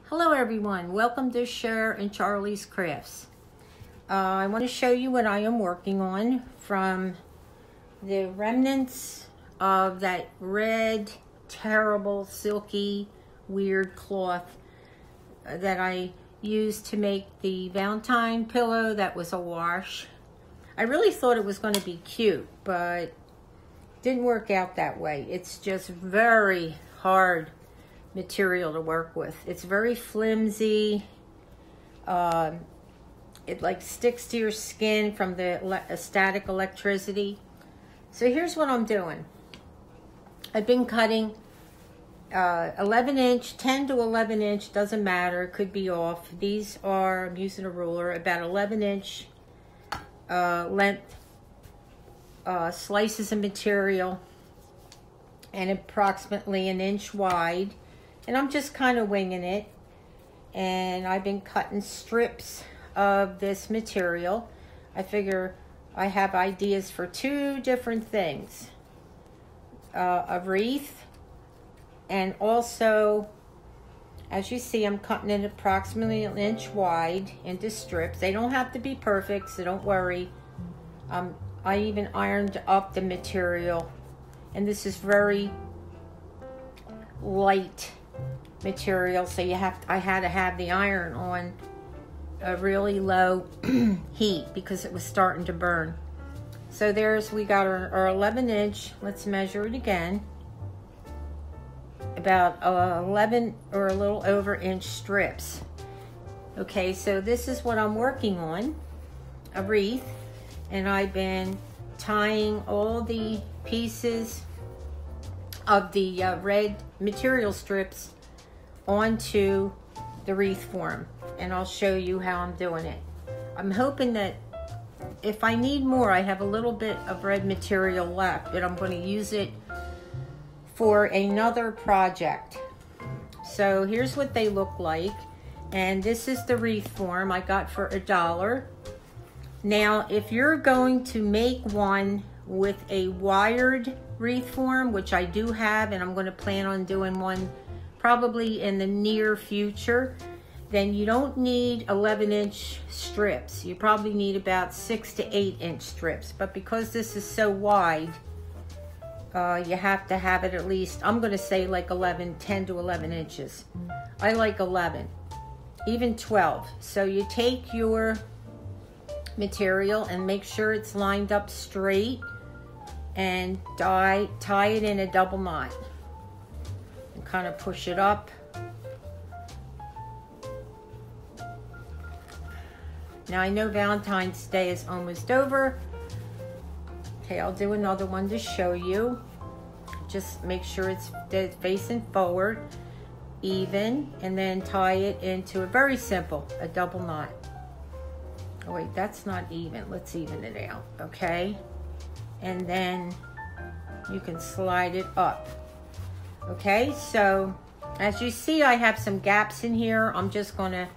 Hello everyone, welcome to CHER&CHARLIES Crafts. I want to show you what I am working on from the remnants of that red, terrible, silky, weird cloth that I used to make the Valentine pillow that was a wash. I really thought it was going to be cute, but it didn't work out that way. It's just very hard material to work with. It's very flimsy. It like sticks to your skin from the static electricity. So here's what I'm doing. I've been cutting 11 inch, 10 to 11 inch, doesn't matter, it could be off. These are, I'm using a ruler, about 11 inch length slices of material and approximately an inch wide. And I'm just kind of winging it. And I've been cutting strips of this material. I figure I have ideas for two different things. A wreath, and also, as you see, I'm cutting it approximately an inch wide into strips. They don't have to be perfect, so don't worry. I even ironed up the material. And this is very light material, so I had to have the iron on a really low heat because it was starting to burn. So we got our 11 inch, let's measure it again, about 11 or a little over inch strips. Okay, so this is what I'm working on, a wreath, and I've been tying all the pieces of the red material strips onto the wreath form, and I'll show you how I'm doing it. I'm hoping that if I need more, I have a little bit of red material left, but I'm going to use it for another project. So here's what they look like, and this is the wreath form I got for $1. Now, if you're going to make one with a wired wreath form, which I do have, and I'm going to plan on doing one probably in the near future, then you don't need 11 inch strips. You probably need about 6 to 8 inch strips. But because this is so wide, you have to have it at least, I'm going to say like 10 to 11 inches. I like 11, even 12. So you take your material and make sure it's lined up straight and tie it in a double knot and kind of push it up. Now I know Valentine's Day is almost over. Okay, I'll do another one to show you. Just make sure it's facing forward, even, and then tie it into a very simple, a double knot. Oh wait, that's not even. Let's even it out, okay? And then you can slide it up. Okay, so as you see, I have some gaps in here. I'm just gonna,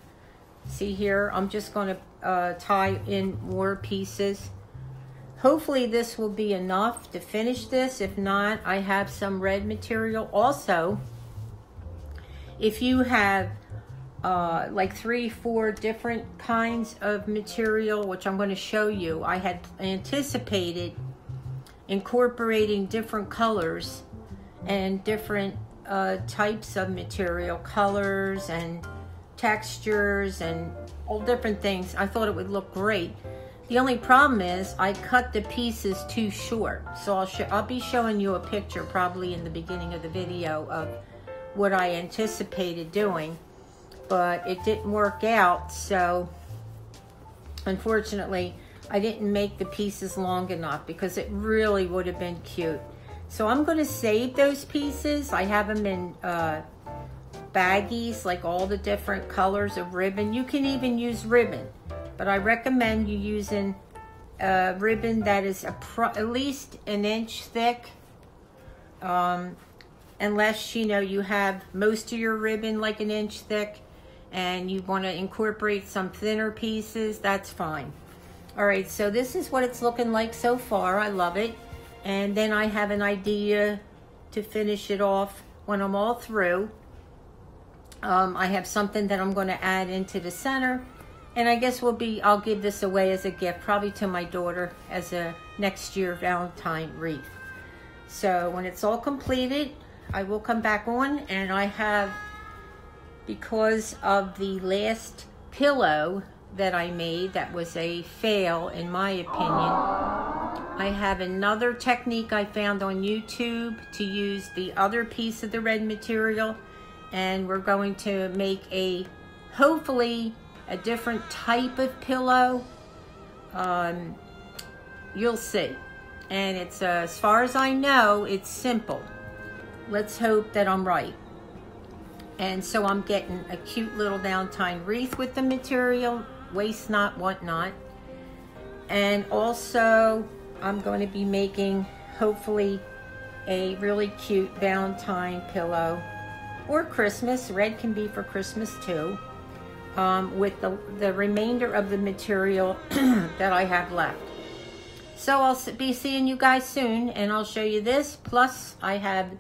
see here, I'm just gonna tie in more pieces. Hopefully this will be enough to finish this. If not, I have some red material. Also, if you have like 3-4 different kinds of material, which I'm going to show you, I had anticipated incorporating different colors and different types of material, colors and textures and all different things. I thought it would look great. The only problem is I cut the pieces too short. So I'll be showing you a picture probably in the beginning of the video of what I anticipated doing, but it didn't work out. So unfortunately, I didn't make the pieces long enough because it really would have been cute. So I'm going to save those pieces. I have them in baggies, like all the different colors of ribbon. You can even use ribbon, but I recommend you using ribbon that is at least an inch thick, unless you have most of your ribbon like an inch thick and you want to incorporate some thinner pieces, that's fine. All right, so this is what it's looking like so far. I love it. And then I have an idea to finish it off when I'm all through. I have something that I'm going to add into the center, and I guess I'll give this away as a gift, probably to my daughter as a next year Valentine wreath. So when it's all completed, I will come back on, and I have, because of the last pillow that I made that was a fail in my opinion, I have another technique I found on YouTube to use the other piece of the red material, and we're going to make hopefully a different type of pillow. You'll see. And it's, as far as I know, it's simple. Let's hope that I'm right. And so I'm getting a cute little Valentine wreath with the material, waste not, want not. And also I'm going to be making, hopefully, a really cute Valentine pillow, or Christmas. Red can be for Christmas too, with the remainder of the material that I have left. So I'll be seeing you guys soon, and I'll show you this. Plus I have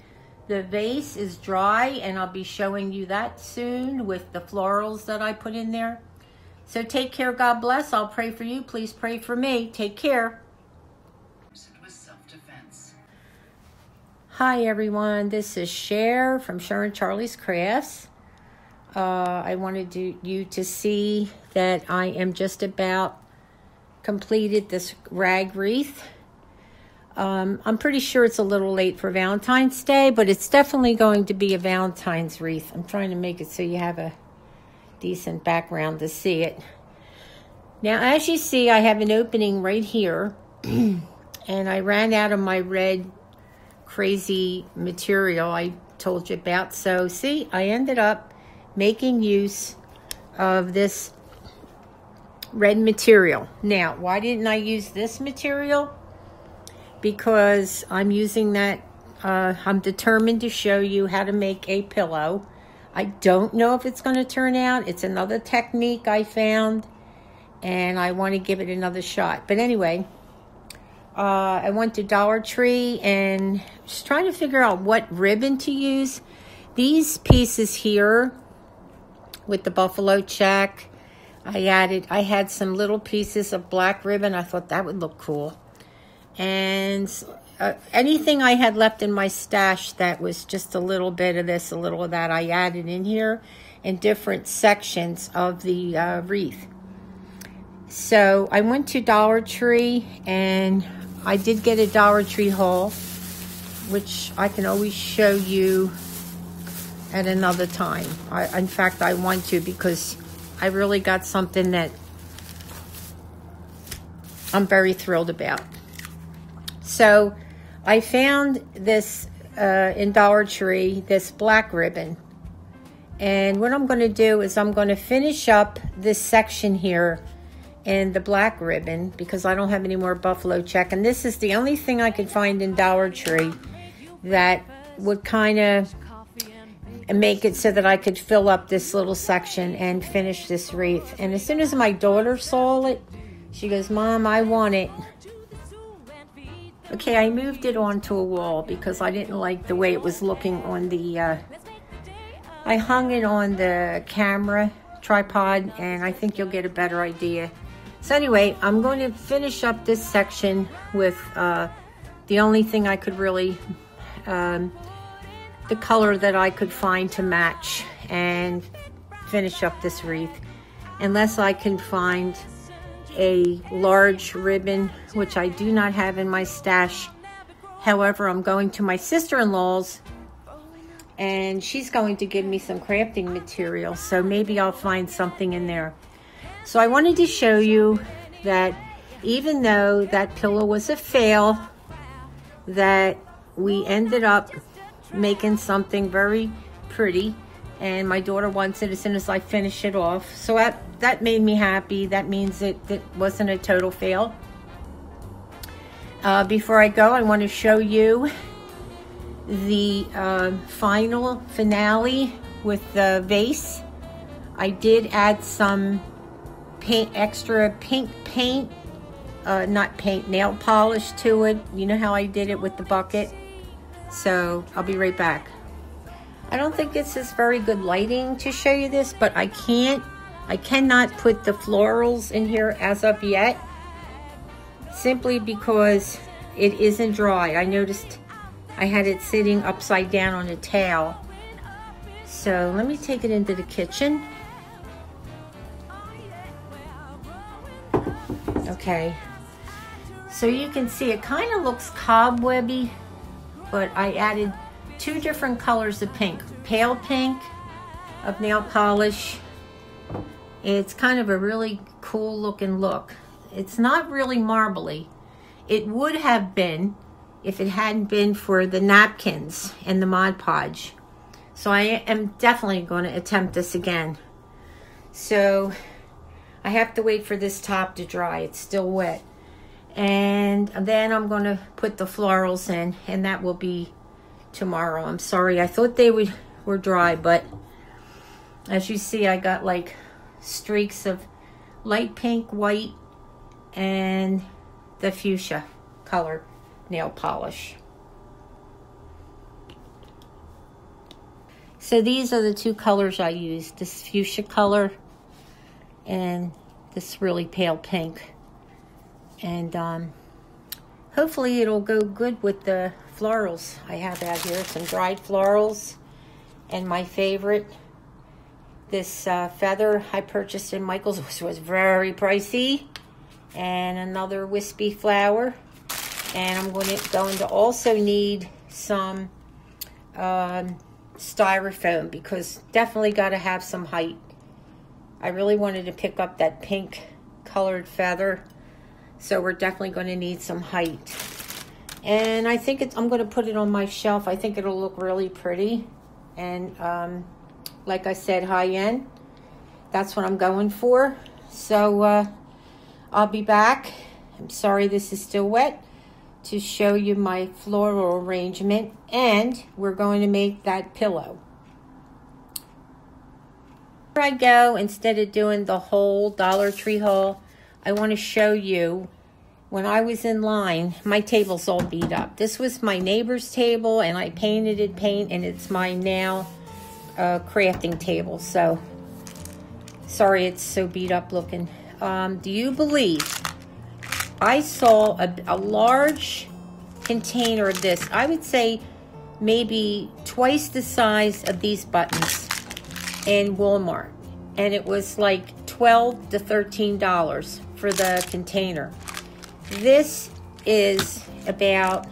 the vase is dry, and I'll be showing you that soon with the florals that I put in there. So take care, God bless. I'll pray for you. Please pray for me. Take care. Hi everyone, this is Cher from CHER&CHARLIES Crafts. I wanted you to see that I am just about completed this rag wreath. I'm pretty sure it's a little late for Valentine's Day, but it's definitely going to be a Valentine's wreath. I'm trying to make it so you have a decent background to see it. Now, as you see, I have an opening right here, and I ran out of my red crazy material I told you about. So see, I ended up making use of this red material. Now, why didn't I use this material? Because I'm using that, I'm determined to show you how to make a pillow. I don't know if it's going to turn out. It's another technique I found, and I want to give it another shot. But anyway, I went to Dollar Tree and just trying to figure out what ribbon to use. These pieces here with the buffalo check, I had some little pieces of black ribbon. I thought that would look cool. And anything I had left in my stash that was just a little bit of this, a little of that, I added in here in different sections of the wreath. So I went to Dollar Tree, and I did get a Dollar Tree haul, which I can always show you at another time. In fact, I want to, because I really got something that I'm very thrilled about. So I found this in Dollar Tree, this black ribbon. And what I'm going to do is I'm going to finish up this section here in the black ribbon, because I don't have any more buffalo check. And this is the only thing I could find in Dollar Tree that would kind of make it so that I could fill up this little section and finish this wreath. And as soon as my daughter saw it, she goes, "Mom, I want it." Okay, I moved it onto a wall because I didn't like the way it was looking on the, I hung it on the camera tripod, and I think you'll get a better idea. So anyway, I'm going to finish up this section with the only thing I could really, the color that I could find to match, and finish up this wreath. Unless I can find a large ribbon, which I do not have in my stash. However, I'm going to my sister-in-law's, and she's going to give me some crafting material, so maybe I'll find something in there. So I wanted to show you that even though that pillow was a fail, that we ended up making something very pretty, and my daughter wants it as soon as I finish it off. So that made me happy. That means it wasn't a total fail. Before I go, I want to show you the final finale with the vase. I did add some extra pink paint, nail polish to it. You know how I did it with the bucket? So I'll be right back. I don't think this is very good lighting to show you this, but I cannot put the florals in here as of yet, simply because it isn't dry. I noticed I had it sitting upside down on a towel. So let me take it into the kitchen. Okay, so you can see it kind of looks cobwebby, but I added 2 different colors of pink. Pale pink of nail polish. It's kind of a really cool looking look. It's not really marbly. It would have been if it hadn't been for the napkins and the Mod Podge. So I am definitely going to attempt this again. So I have to wait for this top to dry. It's still wet. And then I'm going to put the florals in, and that will be tomorrow. I'm sorry, I thought they were dry, but as you see, I got like streaks of light pink, white, and the fuchsia color nail polish. So these are the 2 colors I used, this fuchsia color and this really pale pink. And hopefully it'll go good with the florals I have out here. Some dried florals, and my favorite, this feather I purchased in Michael's, which was very pricey, and another wispy flower. And I'm going to also need some styrofoam, because definitely got to have some height. I really wanted to pick up that pink colored feather, so we're definitely going to need some height. And I think I'm going to put it on my shelf. I think it'll look really pretty, and like I said, high end. That's what I'm going for. So I'll be back. I'm sorry this is still wet, to show you my floral arrangement, and we're going to make that pillow. Before I go, instead of doing the whole Dollar Tree haul, I want to show you, when I was in line, my table's all beat up. This was my neighbor's table, and I painted it paint, and it's my now crafting table. So sorry it's so beat up looking. Do you believe I saw a large container of this? I would say maybe twice the size of these buttons in Walmart, and it was like $12 to $13 for the container. This is about,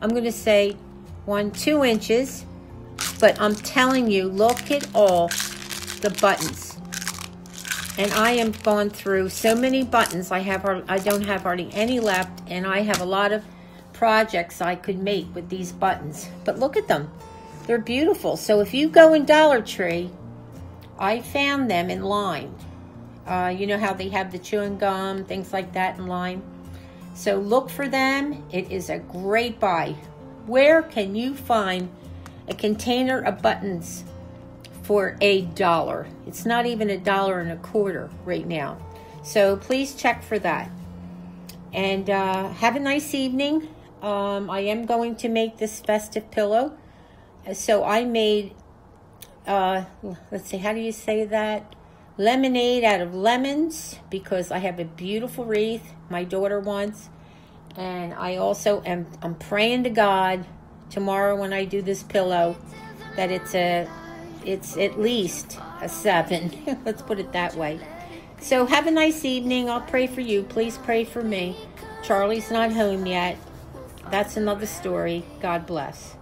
I'm going to say 2 inches, but I'm telling you, look at all the buttons. And I am going through so many buttons. I don't have hardly any left, and I have a lot of projects I could make with these buttons. But look at them. They're beautiful. So if you go in Dollar Tree, I found them in line. You know how they have the chewing gum, things like that in line. So look for them. It is a great buy. Where can you find a container of buttons for $1? It's not even $1.25 right now. So please check for that. And have a nice evening. I am going to make this festive pillow. So I made, let's see, how do you say that? Lemonade out of lemons, because I have a beautiful wreath my daughter wants. And I also I'm praying to God tomorrow when I do this pillow that it's at least a 7. Let's put it that way. So have a nice evening. I'll pray for you. Please pray for me. Charlie's not home yet. That's another story. God bless.